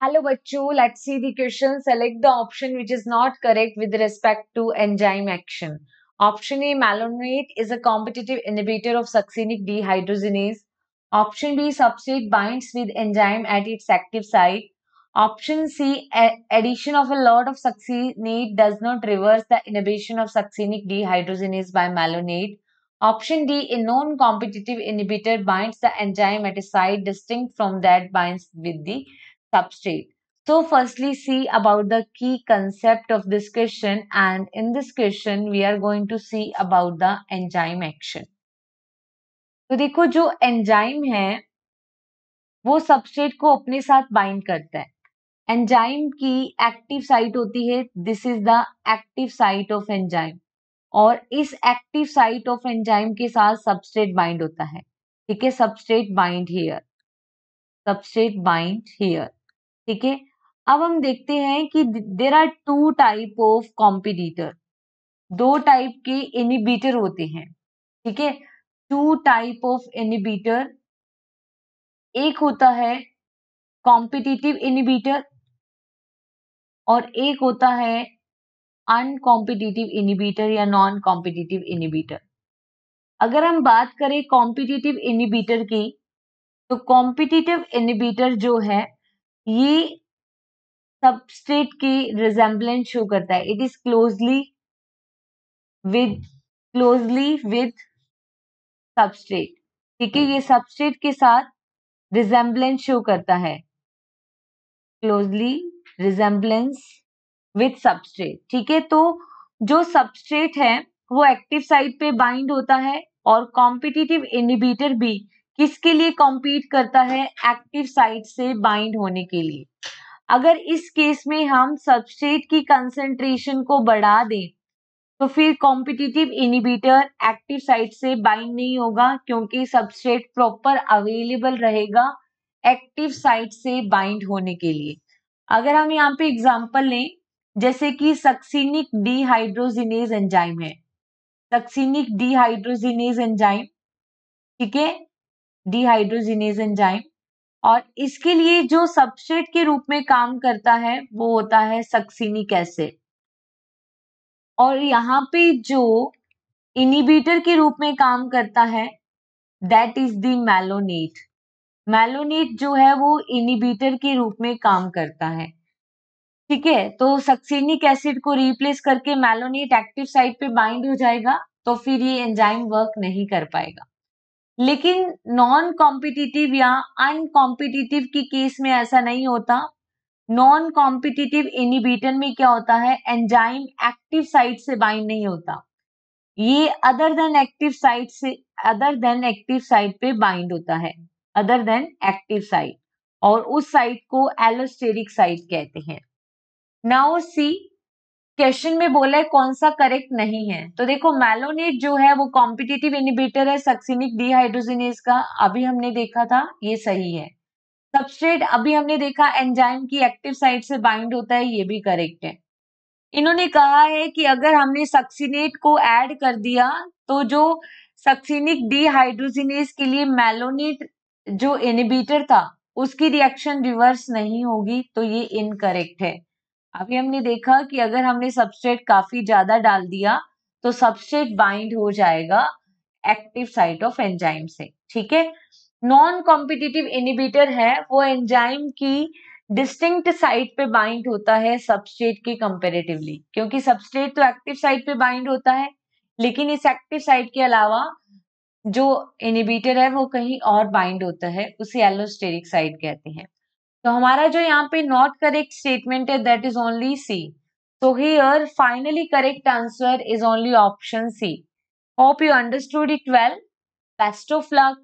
Hello बच्चों, let's see the question. Select the option which is not correct with respect to enzyme action. Option A, malonate is a competitive inhibitor of succinic dehydrogenase. Option B, substrate binds with enzyme at its active site. Option C, addition of a lot of succinate does not reverse the inhibition of succinic dehydrogenase by malonate. Option D, a non-competitive inhibitor binds the enzyme at a site distinct from that binds with the substrate. So firstly see about the key concept of this question, and in this question we are going to see about the enzyme action. तो देखो जो enzyme है वो substrate को अपने साथ bind करता है. एंजाइम की एक्टिव साइट होती है, this is the active site of enzyme, और इस एक्टिव साइट ऑफ एंजाइम के साथ सबस्ट्रेट बाइंड होता है. ठीक है, substrate bind here, substrate bind here. ठीक है, अब हम देखते हैं कि there are two type of competitor, दो टाइप के इनिबिटर होते हैं. ठीक है, टू टाइप ऑफ इनिबिटर. एक होता है कॉम्पिटिटिव इनिबिटर और एक होता है अनकॉम्पिटिटिव इनिबिटर या नॉन कॉम्पिटिटिव इनिबिटर. अगर हम बात करें कॉम्पिटिटिव इनिबिटर की, तो कॉम्पिटिटिव इनिबिटर जो है ये सबस्ट्रेट की रिजेम्बलेंस शो करता है. It is closely with substrate. ठीक है, ये सबस्ट्रेट के साथ रिजेम्बलेंस शो करता है, क्लोजली रिजेम्बलेंस विद सबस्ट्रेट. ठीक है, तो जो सबस्ट्रेट है वो एक्टिव साइट पे बाइंड होता है, और कॉम्पिटिटिव इनिबिटर भी किसके लिए कॉम्पीट करता है? एक्टिव साइट से बाइंड होने के लिए. अगर इस केस में हम सबस्ट्रेट की कंसेंट्रेशन को बढ़ा दें तो फिर कॉम्पिटिटिव इनिबिटर एक्टिव साइट से बाइंड नहीं होगा, क्योंकि सबस्ट्रेट प्रॉपर अवेलेबल रहेगा एक्टिव साइट से बाइंड होने के लिए. अगर हम यहाँ पे एग्जांपल लें, जैसे कि सक्सिनिक डीहाइड्रोजिनेज एंजाइम है, सक्सिनिक डीहाइड्रोजिनेज एंजाइम. ठीक है, डीहाइड्रोजिनेज एंजाइम, और इसके लिए जो सबस्ट्रेट के रूप में काम करता है वो होता है सक्सिनिक एसिड, और यहाँ पे जो इनिबिटर के रूप में काम करता है that is the malonate. Malonate जो है वो इनिबिटर के रूप में काम करता है. ठीक है, तो सक्सिनिक एसिड को रिप्लेस करके मैलोनेट एक्टिव साइट पे बाइंड हो जाएगा, तो फिर ये एंजाइम वर्क नहीं कर पाएगा. लेकिन नॉन कॉम्पिटिटिव या अनकॉम्पिटिटिव की केस में ऐसा नहीं होता. नॉन कॉम्पिटिटिव इनिबिटर में क्या होता है? एंजाइम एक्टिव साइट से बाइंड नहीं होता, ये अदर देन एक्टिव साइट पे बाइंड होता है, अदर देन एक्टिव साइट, और उस साइट को एलोस्टेरिक साइट कहते हैं. नाउ सी, क्वेश्चन में बोला है कौन सा करेक्ट नहीं है. तो देखो, मैलोनेट जो है वो कॉम्पिटिटिव इनिबिटर है सक्सिनिक डीहाइड्रोजिनेज का, अभी हमने देखा था, ये सही है. सबस्ट्रेट अभी हमने देखा एंजाइम की एक्टिव साइट से बाइंड होता है, ये भी करेक्ट है. इन्होंने कहा है कि अगर हमने सक्सिनेट को ऐड कर दिया तो जो सक्सिनिक डीहाइड्रोजिनेज के लिए मैलोनेट जो इनिबिटर था उसकी रिएक्शन रिवर्स नहीं होगी, तो ये इनकरेक्ट है. अभी हमने देखा कि अगर हमने सबस्ट्रेट काफी ज्यादा डाल दिया तो सबस्ट्रेट बाइंड हो जाएगा एक्टिव साइट ऑफ एंजाइम से. ठीक है, नॉन कॉम्पिटिटिव इनिबिटर है वो एंजाइम की डिस्टिंक्ट साइट पे बाइंड होता है सबस्ट्रेट के कंपैरेटिवली, क्योंकि सबस्ट्रेट तो एक्टिव साइट पे बाइंड होता है, लेकिन इस एक्टिव साइट के अलावा जो इनिबिटर है वो कहीं और बाइंड होता है, उसे एलोस्टेरिक साइट कहते हैं. तो हमारा जो यहाँ पे नॉट करेक्ट स्टेटमेंट है that is only C. So here finally correct answer is only option C. Hope you understood it well. Best of luck.